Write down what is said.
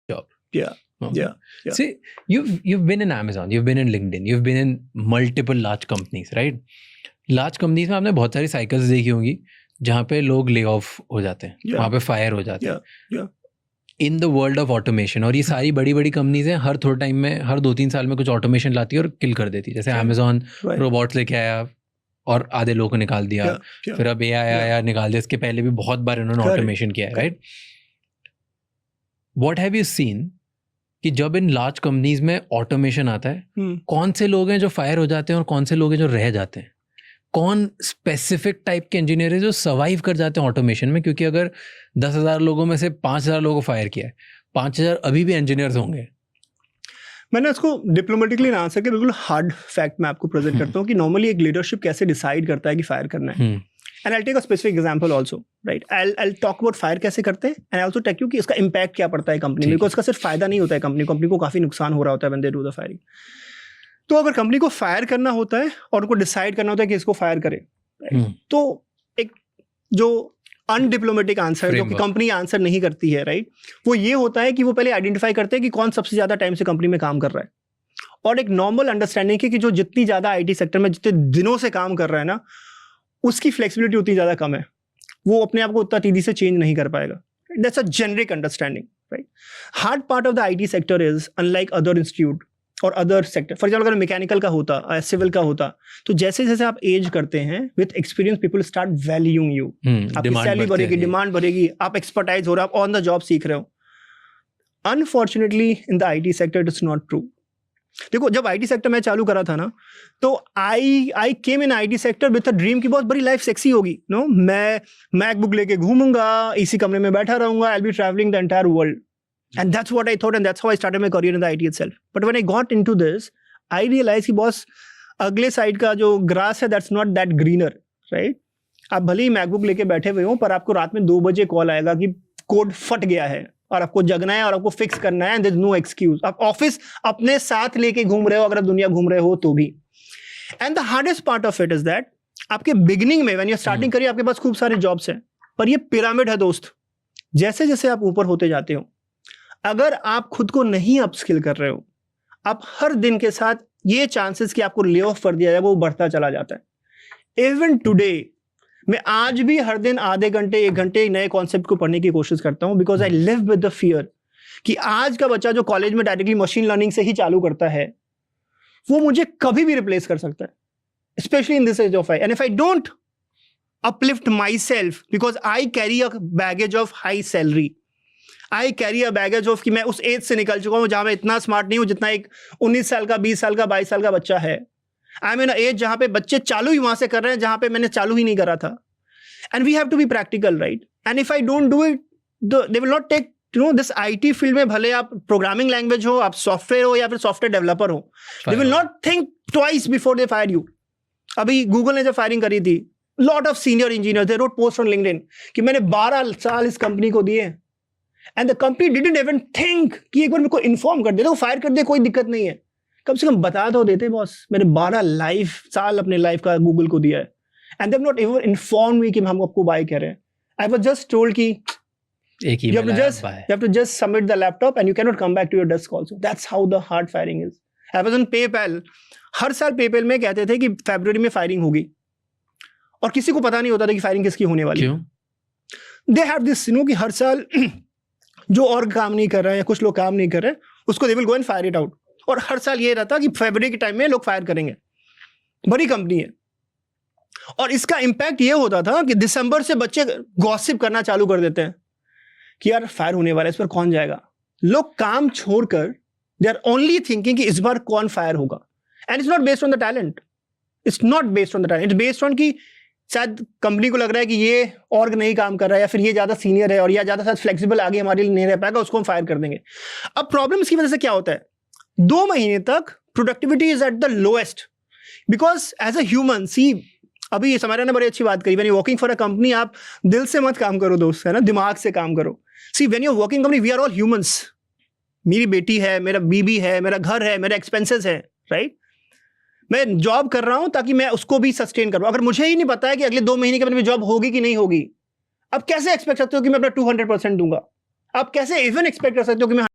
job. Yeah. Okay. Yeah. See, you've been in Amazon, you've been in LinkedIn, you've been in multiple large companies, right? Large companies में आपने बहुत सारी cycles देखी होंगी जहाँ पे लोग ले ऑफ हो जाते हैं, वहाँ पे फायर हो जाते हैं. In the world of automation, और ये सारी बड़ी बड़ी कंपनीज हैं, हर थोड़े टाइम में, हर 2-3 साल में कुछ ऑटोमेशन लाती है और किल कर देती है. जैसे अमेजोन रोबोट्स लेके आया और आधे लोगों को निकाल दिया, फिर अब AI आया निकाल दिया. इसके पहले भी बहुत बार इन्होंने ऑटोमेशन किया है, right? What have you seen कि जब इन लार्ज कंपनीज में ऑटोमेशन आता है, कौन से लोग हैं जो फायर हो जाते हैं और कौन से लोग हैं जो रह जाते हैं? कौन स्पेसिफिक टाइप के इंजीनियर है जो सर्वाइव कर जाते हैं ऑटोमेशन में? क्योंकि अगर 10,000 लोगों में से 5,000 लोगों को फायर किया है, 5,000 अभी भी इंजीनियर्स होंगे. मैंने उसको डिप्लोमेटिकली ना आंसर के बिल्कुल हार्ड फैक्ट मैं आपको प्रेजेंट करता हूँ कि नॉर्मली एक लीडरशिप कैसे डिसाइड करता है कि फायर करना है. And I take a specific example also, right? I talk about fire कैसे करते हैं and I also take you कि इसका इंपैक्ट क्या पड़ता है कंपनी में, बिकॉज इसका सिर्फ फायदा नहीं होता है कंपनी को काफी नुकसान हो रहा होता है when they do the firing. तो अगर कंपनी को फायर करना होता है और उनको डिसाइड करना होता है कि इसको फायर करे, तो एक जो अनडिप्लोमेटिक आंसर जो कि कंपनी आंसर नहीं करती है, राइट, वो ये होता है कि वो पहले आइडेंटिफाई करते हैं कि कौन सबसे ज्यादा टाइम से कंपनी में काम कर रहा है. और एक नॉर्मल अंडरस्टैंडिंग है कि जो जितनी ज्यादा आईटी सेक्टर में जितने दिनों से काम कर रहा है ना, उसकी फ्लेक्सिबिलिटी उतनी ज्यादा कम है, वो अपने आप को उतना तेजी से चेंज नहीं कर पाएगा. That's a generic understanding, right? Hard part of the IT sector is unlike other institute और अदर सेक्टर. फॉर एग्जाम्पल अगर मैकेनिकल का होता, सिविल का होता, तो जैसे जैसे आप एज करते हैं with experience people start valuing you. आपकी सैलरी बढ़ेगी, डिमांड बढ़ेगी, आप एक्सपर्टाइज हो रहे हो, आप ऑन द जॉब सीख रहे हो. Unfortunately in the IT sector it is not true. देखो, जब आईटी सेक्टर में चालू करा था ना, तो I came in IT sector with a dream की बहुत बड़ी लाइफ सेक्सी होगी. नो, मैं मैकबुक लेके घूमूंगा, इसी कमरे में बैठा रहूंगा, I will be travelling the entire world. And that's what I thought, and that's how I started my career in the IT itself. But when I got into this, I realized कि boss अगले side का जो grass है that's not that greener, right? आप भले ही MacBook लेके बैठे हुए हो, पर आपको रात में 2 बजे कॉल आएगा कि कोड फट गया है और आपको जगना है और आपको फिक्स करना है. there's no excuse. आप ऑफिस अपने साथ लेके घूम रहे हो, अगर आप दुनिया घूम रहे हो तो भी. And the hardest part of it is that आपके बिगिनिंग में when you're starting करिए, आपके पास खूब सारे जॉब्स हैं, पर ये पिरामिड है दोस्त. जैसे जैसे आप ऊपर होते जाते हो, अगर आप खुद को नहीं अपस्किल कर रहे हो, आप हर दिन के साथ ये चांसेस कि आपको ले ऑफ कर दिया जाए वो बढ़ता चला जाता है. इवन टुडे मैं आज भी हर दिन आधे घंटे 1 घंटे नए कॉन्सेप्ट को पढ़ने की कोशिश करता हूं, because I live with the fear कि आज का बच्चा जो कॉलेज में डायरेक्टली मशीन लर्निंग से ही चालू करता है, वो मुझे कभी भी रिप्लेस कर सकता है, especially in this age of AI. And if I don't uplift my self, because I carry a baggage of high salary, I carry a baggage of कि मैं उस एज से निकल चुका हूं जहां मैं इतना स्मार्ट नहीं हूं जितना एक 19 साल का, 20 साल का, 22 साल का बच्चा है. आई एम इन एज जहां पे बच्चे चालू ही वहां से कर रहे हैं जहां पे मैंने चालू ही नहीं करा था. And we have to be practical, right? And if I don't do it, they will not take, you know, this IT field में भले आप प्रोग्रामिंग लैंग्वेज हो, आप सॉफ्टवेयर हो या फिर सॉफ्टवेयर डेवलपर हो, दे will not think twice before they fire you. अभी गूगल ने जब फायरिंग करी थी, lot of senior engineer they wrote post on LinkedIn कि मैंने 12 साल इस कंपनी को दिए, and the company didn't even think कि एक बार मेरे को इन्फॉर्म कर दे, तो फायर कर दे, कोई दिक्कत नहीं है, कम से कम बता तो देते बॉस मैंने 12 साल अपने लाइफ का गूगल को दिया है. And they have not even inform me कि हम आपको बाय कर रहे हैं. आई वाज जस्ट टोल्ड कि एक ही you have to just submit the laptop and you cannot come back to your desk also. That's how the hard firing is. I was on PayPal. हर साल PayPal में कहते थे कि फरवरी में firing होगी, और किसी को पता नहीं होता था कि फायरिंग किसकी होने वाली. क्यों? They have this, you know, कि हर साल जो और काम नहीं कर रहा है या कुछ लोग काम नहीं कर रहे हैं, उसको they will go and fire it out. और हर साल ये रहता कि फरवरी के टाइम में लोग फायर करेंगे. बड़ी कंपनी है, और इसका इम्पैक्ट ये होता था कि दिसंबर से बच्चे गॉसिप करना चालू कर देते हैं कि यार फायर होने वाला है, इस पर कौन जाएगा. लोग काम छोड़कर दे आर ओनली थिंकिंग कि इस बार कौन फायर होगा. And it's not based on the talent, it's not based on the talent, it's based on कि शायद कंपनी को लग रहा है कि ये ऑर्ग नहीं काम कर रहा है, या फिर ये ज्यादा सीनियर है और या ज्यादा शायद फ्लेक्सिबल आगे हमारे लिए नहीं रह पाएगा, उसको हम फायर कर देंगे. अब प्रॉब्लम इसकी वजह से क्या होता है, 2 महीने तक productivity is at the lowest, because as a human, see अभी समारा ने बड़ी अच्छी बात कही, when you working for a company, आप दिल से मत काम करो दोस्त, है ना, दिमाग से काम करो. See when you are working company, we are all humans. मेरी बेटी है, मेरा बीबी है, मेरा घर है, मेरे एक्सपेंसेस है, राइट? मैं जॉब कर रहा हूं ताकि मैं उसको भी सस्टेन करूं. अगर मुझे ही नहीं पता है कि अगले 2 महीने के बाद जॉब होगी कि नहीं होगी, आप कैसे एक्सपेक्ट करते हो कि मैं अपना 200% दूंगा? आप कैसे इवन एक्सपेक्ट कर सकते हो कि मैं